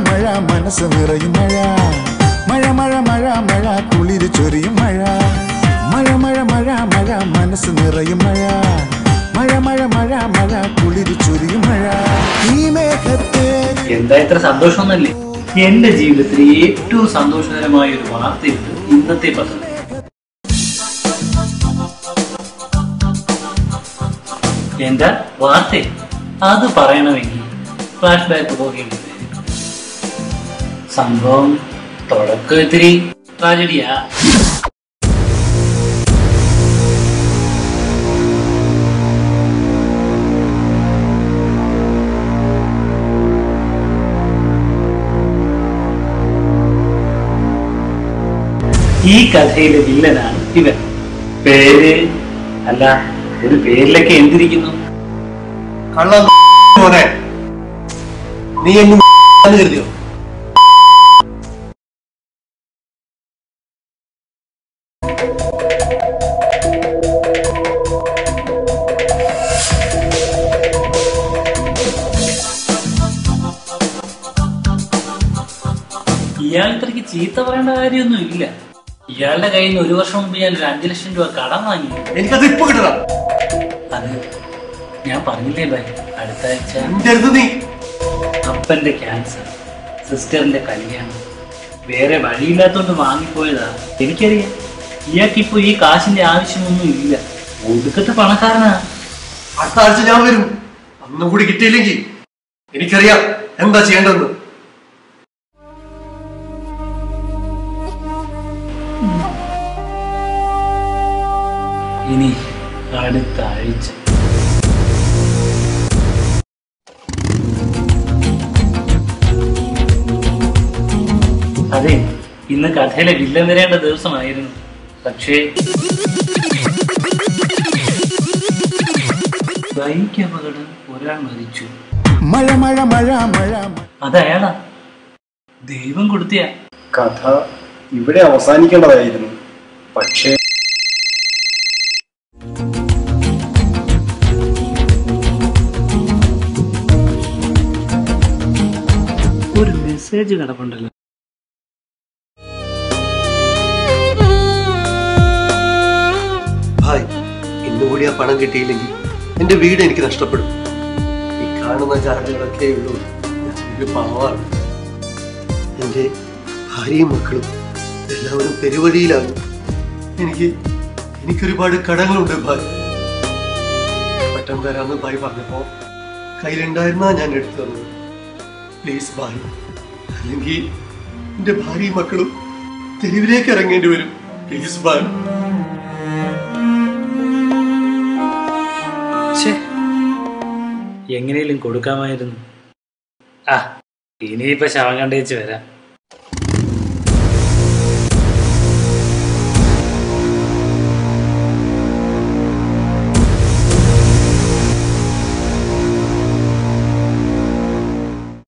മഴ മനസ്സ് നിറയും മഴ മഴ മഴ മഴ മഴ കുളിര് ചൊരിയും മഴ മഴ മഴ മഴ മഴ മനസ്സ് നിറയും മഴ മഴ മഴ മഴ മഴ കുളിര് ചൊരിയും മഴ ഈ മേഘത്തെ എന്താ ഇത്ര സന്തോഷമൊന്നല്ലേ? എന്റെ ജീവിതത്തിൽ ഏറ്റവും സന്തോഷകരമായ ഒരു വാർത്തയുണ്ട് ഇന്നത്തെ പത്രത്തിൽ. എന്താ വാർത്ത? അത് പറയണമെങ്കിൽ ഫ്ലാഷ് ബാക്ക് പോകേണ്ടി വരും. സംഭവം തുടക്കം ഇത്തിരി ട്രാജഡിയാ. ഈ കഥയിലെ വില്ലനാണ് ഇവൻ. പേര് അല്ല, ഒരു പേരിലൊക്കെ എന്തിരിക്കുന്നു? നീ കരുതിയോ? ഇയാൾ ഇത്രയ്ക്ക് ചീത്ത പറയേണ്ട കാര്യമൊന്നും ഇല്ല. ഇയാളുടെ കയ്യിൽ നിന്ന് 1 വർഷം മുമ്പ് ഞാൻ ഒരു 5 ലക്ഷം രൂപ കടം വാങ്ങി. എനിക്കത് ഇപ്പൊ കിട്ടണം. അത് ഞാൻ പറഞ്ഞില്ലേ ബൈ, അടുത്ത ആഴ്ച അപ്പന്റെ ക്യാൻസർ, സിസ്റ്ററിന്റെ കല്യാണം. വേറെ വഴിയില്ലാത്തോണ്ട് വാങ്ങിപ്പോയതാ. എനിക്കറിയാം ഇയാൾക്കിപ്പോ ഈ കാശിന്റെ ആവശ്യമൊന്നും ഇല്ല. ഒടുക്കത്തെ പണക്കാരനാ. അടുത്ത ആഴ്ച ഞാൻ വരും. അന്നും കൂടി കിട്ടിയില്ലെങ്കിൽ എനിക്കറിയാം എന്താ ചെയ്യേണ്ടതെന്ന്. ഇനി അടുത്ത ആഴ്ച. അതെ, ഇന്ന് കഥയിലെ വില്ലൻ വരേണ്ട ദിവസമായിരുന്നു. പക്ഷേ ബൈക്ക് അപകടം, ഒരാൾ മരിച്ചു. മഴ മഴ മഴ മഴ അതയാളാ, ദൈവം കൊടുത്തിയ. കഥ ഇവിടെ അവസാനിക്കേണ്ടതായിരുന്നു. പക്ഷേ ഒരു മെസ്സേജ് കിടപ്പുണ്ടല്ലോ. ഭായ്, ഇന്നുകൂടി ആ പണം കിട്ടിയില്ലെങ്കിൽ എന്റെ വീട് എനിക്ക് നഷ്ടപ്പെടും. ഈ കാണുന്ന ചാനലുകളൊക്കെ ഉള്ളൂ. ഞാനൊരു പാവാണ്. എന്റെ ഭാര്യയും മക്കളും എല്ലാവരും പെരുവഴിയിലാകും. എനിക്കൊരുപാട് കടങ്ങളുണ്ട് ഭായ്. പട്ടം തരാന്ന് ഭായ് പറഞ്ഞപ്പോ കയ്യിലുണ്ടായിരുന്നാ ഞാൻ എടുത്തു തന്നത്. പ്ലീസ് ഭായ്, അല്ലെങ്കിൽ എന്റെ ഭാര്യയും മക്കളും തെരുവിലേക്ക് ഇറങ്ങേണ്ടി വരും. പ്ലീസ് ഭായ്. എങ്ങനെയും കൊടുക്കാമായിരുന്നു. ഇനിയിപ്പോ ശവം കണ്ടേച്ച് വരാം.